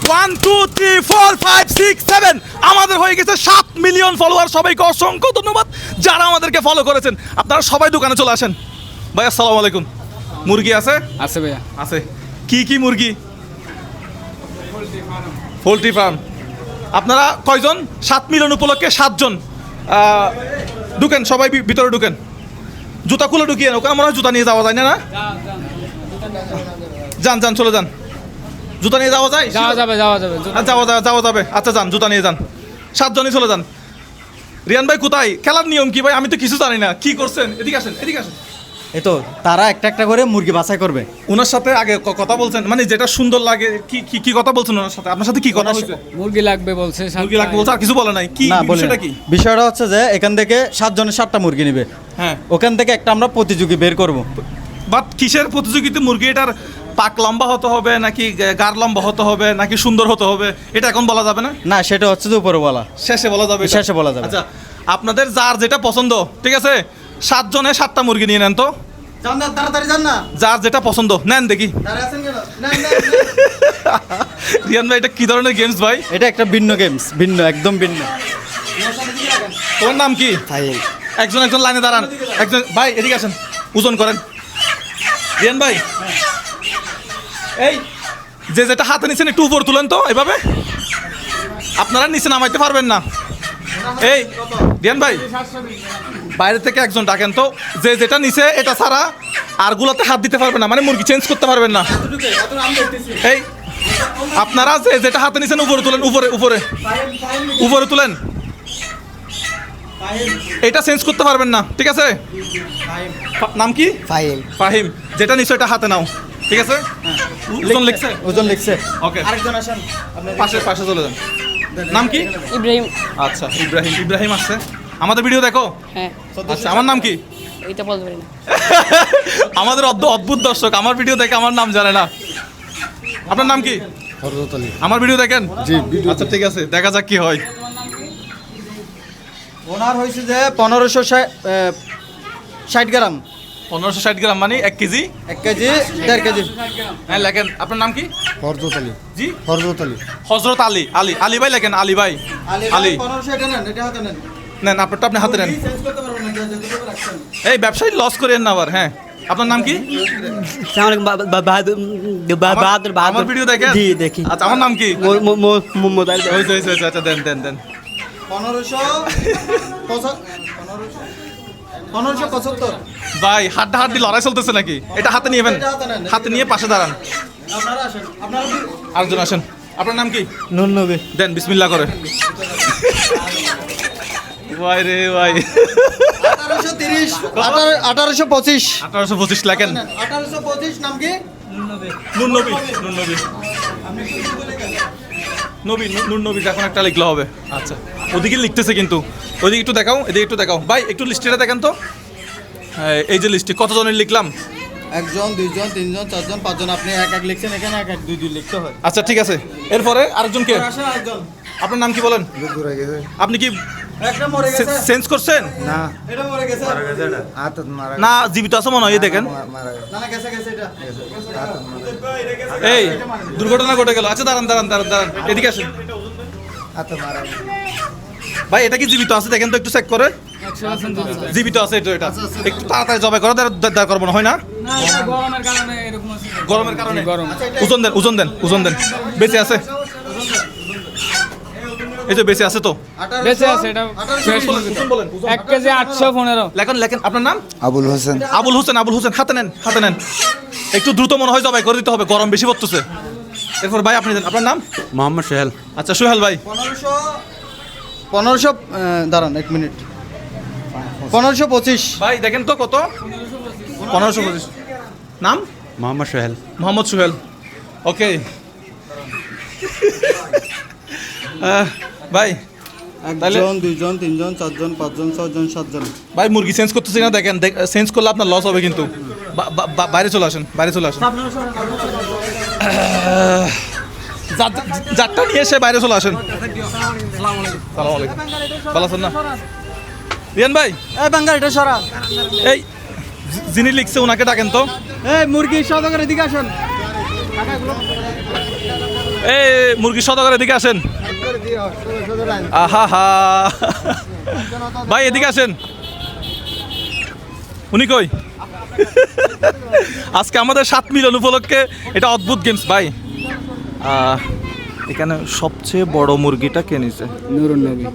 1 2 3 4 5 6 7 আমাদের হয়ে গেছে 7 মিলিয়ন ফলোয়ার। সবাইকে অসংখ্য ধন্যবাদ যারা আমাদেরকে ফলো করেছেন। আপনারা সবাই দোকানে চলে আসেন। ভাই আসসালামু আলাইকুম। মুরগি আছে? আছে ভাইয়া। আছে। কি মুরগি? Poultry farm. আপনারা কয়জন? 7 মিলিয়ন উপলক্ষে 7 জন। ঢুকেন সবাই, ভিতরে ঢুকেন। জুতা খুলে ঢুকিয়ে ওখানে মনে হয় জুতা নিয়ে যাওয়া যায় না? যান চলে যান। জুতা নিয়ে যাওয়া যায়? যাওয়া যাবে। আচ্ছা যান, জুতা নিয়ে যান। 7 জনই চলে যান। রিয়ান ভাই কোথায়? খেলার নিয়ম কি ভাই? আমি তো কিছু জানি না। কি করছেন? এদিকে আসেন। এই তো তারা একটা করে মুরগি বাছাই করবে। ওনার সাথে আগে কথা বলছেন, মানে যেটা সুন্দর লাগে কি কথা বলছেন ওনার সাথে? আপনার সাথে কি কথা হয়েছে? মুরগি লাগবে বলছে, মুরগি লাগবে বলছে, আর কিছু বলে নাই? কি না, বলি বিষয়টা না। কি? বিষয়টা হচ্ছে যে এখান থেকে 7 জনের 7টা মুরগি নেবে। হ্যাঁ, ওখান থেকে একটা আমরা প্রতিযোগী বের করব। বাট কিসের প্রতিযোগিতা? মুরগি এটার পাক লম্বা হতে হবে নাকি গার লম্বা হতে হবে নাকি সুন্দর হতে হবে, এটা এখন বলা যাবে না? না, সেটা হচ্ছে যে উপরে বলা, শেষে বলা যাবে। শেষে বলা যাবে। আচ্ছা, আপনাদের যার যেটা পছন্দ, ঠিক আছে, 7 জনে 7টা মুরগি নিয়ে নেন তো। জান না, তাড়াতাড়ি জান না। যার যেটা পছন্দ নেন দেখি। দাঁড়ায় আছেন কেন? রিয়ান ভাই, এটা কি ধরনের গেমস ভাই? এটা একটা ভিন্ন গেমস, একদম ভিন্ন। তোমার নাম কি? ফাইল। একজন লাইনে দাঁড়ান। একজন ভাই এদিকে আসেন, ওজন করেন। রিয়ান ভাই, এই যেটা হাতে নিছেন একটু উপর তুলেন তো, এভাবে। আপনারা নিচে নামাইতে পারবেন না। এই রিয়ান ভাই, বাইরে থেকে একজন ডাকেন তো, যেটা নিচে এটা ছাড়া আর গুলাতে হাত দিতে পারবেন না, মানে মুরগি চেঞ্জ করতে পারবেন না। এই আপনারা যেটা হাতে নিছেন উপরে তুলেন, উপরে তুলেন। এটা চেঞ্জ করতে পারবেন না, ঠিক আছে? নাম কি? ফাহিম। যেটা নিচে এটা হাতে নাও, ঠিক আছে? ওজন লিখছে। ওকে, আরেকজন আসেন। পাশে চলে যান। নাম কি? ইব্রাহিম। আচ্ছা, ইব্রাহিম আসছে। আমাদের ভিডিও দেখো? হ্যাঁ। আচ্ছা, আমার নাম কি? এইটা বলতে পারি না। আমাদের অদ্ভুত দর্শক আমার ভিডিও দেখে আমার নাম জানে না। আপনার নাম কি? হযরত আলী। আমার ভিডিও দেখেন? জি, ভিডিও। আচ্ছা ঠিক আছে, দেখা যাক কি হয়। ওনার হয়েছে যে 1560 গ্রাম। 1560 গ্রাম মানে 1 কেজি? 1 KG 1.5 KG. হ্যাঁ লেখেন। আপনার নাম কি? হযরত আলী। জি, হযরত আলী। হযরত আলী। আলী ভাই লেখেন। আলী ভাই। আলী 1500 এটা নেন, এটা হাতে নেন। নেন, আপনারটা আপনি হাতে নেন। চেঞ্জ করতে পারবেন না, যতটুকু রাখছেন। এই ব্যবসায়ী লস করেন না আবার। হ্যাঁ, আপনার নাম কি? আমার ভিডিও দেখেন? জি, দেখি। আচ্ছা, আমার নাম কি? মোবাইল। হয়েছে। আচ্ছা দেন। 1575। ভাই হাড্ডি লড়াই চলতেছে নাকি? এটা হাতে নিয়েবেন, হাতে নিয়ে পাশে দাঁড়ান। আপনারা আসেন, আপনারা আরেকজন আসেন। আপনার নাম কি? নুন নবী। দেন, বিসমিল্লাহ করে। ভাই রে ভাই, 1830 1825 1825 লেখেন। 1825 নাম কি? নুন নবী। নুন নবী এখন একটা লিখলে হবে। আচ্ছা, ওদিকে লিখতেছে কিন্তু। ওদিকে একটু দেখাও, এদিকে একটু দেখাও। ভাই একটু লিস্টটা দেখেন তো। এই যে লিস্টে কতজনের লিখলাম? 1 জন 2 জন 3 জন 4 জন 5 জন। আপনি এক লিখছেন, এখানে এক 2 লিখতে হয়। আচ্ছা ঠিক আছে, এরপরে আরেকজনকে। আসেন আরেকজন। আপনার নাম কি বলেন? দূরে গেছে। আপনি কি একটা মরে গেছে। চেঞ্জ করছেন? না, এটা মরে গেছে। এটা হাতত মারা। না, জীবিত আছে মনে হয়। এই দেখেন, মারা গেছে। না গেছে এটা। হাতত মারা। এই দুর্ঘটনা ঘটে গেল। আচ্ছা দাঁড়ান, এদিকে আসেন। হাতত মারা গেছে। ভাই এটা কি জীবিত আছে? দেখেন তো, একটু চেক করে। জীবিত আছে এটা একটু তাড়াতাড়ি জবাই করে দেওয়া করবো না, হয় না? গরমের কারণে এরকম আছে। গরমের কারণে গরম। ওজন দেন। বেঁচে আছে? এই তো বেঁচে আছে তো। বেঁচে আছে, এটা ফ্রেশ মুরগি তো। 1 কেজি 815। লেখেন। আপনার নাম? আবুল হোসেন। আবুল হোসেন। হাতে নেন। একটু দ্রুত মনে হয় জবাই করে দিতে হবে, গরম বেশি পড়তেছে। এরপর ভাই আপনি দেন। আপনার নাম? মোহাম্মদ সোহেল। আচ্ছা সোহেল ভাই। 1500 দাঁড়ান 1 মিনিট। 1525। ভাই দেখেন তো কত? 1525। নাম? মোহাম্মদ সোহেল। ওকে। ভাই 1 জন 2 জন 3 জন 4 জন 5 জন 6 জন 7 জন। ভাই মুরগি চেঞ্জ করতেছি না, দেখেন। চেঞ্জ করলে আপনার লস হবে কিন্তু। বাইরে চলে আসেন। যারটা নিয়ে এসে বাইরে চলে আসেন। সালাম আলাইকুম। ভালো আছেন না রিয়ান ভাই? এই বাঙ্গালিটা সরা। এই যিনি লিখছে ওনাকে ডাকেন তো। এই মুরগি সদাগর এদিকে আসেন। এই মুরগি সদাগর এদিকে আসেন। আহা হা ভাই এদিকে আসেন। উনি কই? আজকে আমাদের 7 মিলিয়ন উপলক্ষে এটা অদ্ভুত গেমস ভাই। এখানে সবচেয়ে বড় মুরগিটা কে নিছে? নুরুন নবী।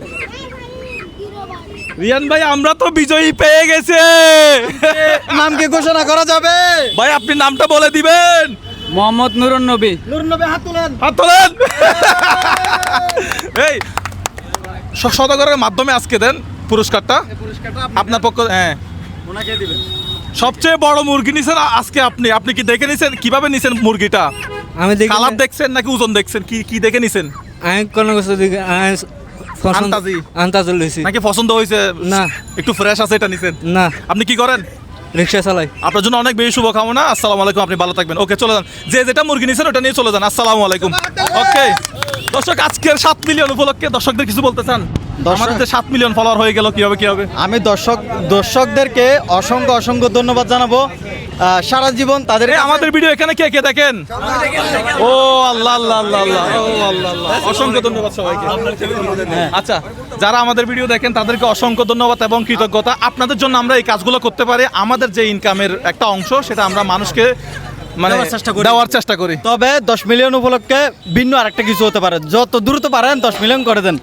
রিয়ান ভাই আমরা তো বিজয়ী পেয়ে গেছে। নাম কি ঘোষণা করা যাবে? ভাই আপনি নামটা বলে দিবেন। মোহাম্মদ নুরুন নবী। হাত তোলেন। এই সদাগরের মাধ্যমে আজকে দেন পুরস্কারটা আপনার পক্ষ। হ্যাঁ ওনাকে দিবেন। সবচেয়ে বড় মুরগি নিছেন আজকে আপনি। আপনি কি দেখে নিছেন কিভাবে নিছেন মুরগিটা? আমি দেখি কালার দেখছেন নাকি ওজন দেখছেন? কি কি দেখে নিছেন? আমি কোন কিছু দেখি আন্তাজি? আন্তাজল লইছি নাকি পছন্দ হয়েছে? না। একটু ফ্রেশ আছে এটা নিছেন? না, আপনি কি করেন? রিক্সা চালাই। আপনার জন্য অনেক বেশি শুভকামনা। আসসালামু আলাইকুম, আপনি ভালো থাকবেন। ওকে চলে যান, যে যেটা মুরগি নিছেন ওটা নিয়ে চলে যান। আসসালামু আলাইকুম। ওকে দর্শক, আজকের 7 মিলিয়ন উপলক্ষে দর্শকদের কিছু বলতে চান? আমাদের যে 7 মিলিয়ন ফলোয়ার হয়ে গেল, কি হবে? আমি দর্শকদেরকে অসংখ্য ধন্যবাদ জানাবো। সারা জীবন তাদের আমাদের ভিডিও এখানে কে কে দেখেন? ও আল্লাহ আল্লাহ আল্লাহ আল্লাহ, ও আল্লাহ আল্লাহ, অসংখ্য ধন্যবাদ সবাইকে। আচ্ছা, যারা আমাদের ভিডিও দেখেন তাদেরকে অসংখ্য ধন্যবাদ এবং কৃতজ্ঞতা। আপনাদের জন্য আমরা এই কাজগুলো করতে পারি। আমাদের যে ইনকামের একটা অংশ সেটা আমরা মানুষকে মানে দেওয়ার চেষ্টা করি। তবে 10 মিলিয়ন উপলক্ষে ভিন্ন আরেকটা কিছু হতে পারে। যত দ্রুত পারেন 10 মিলিয়ন করে দেন।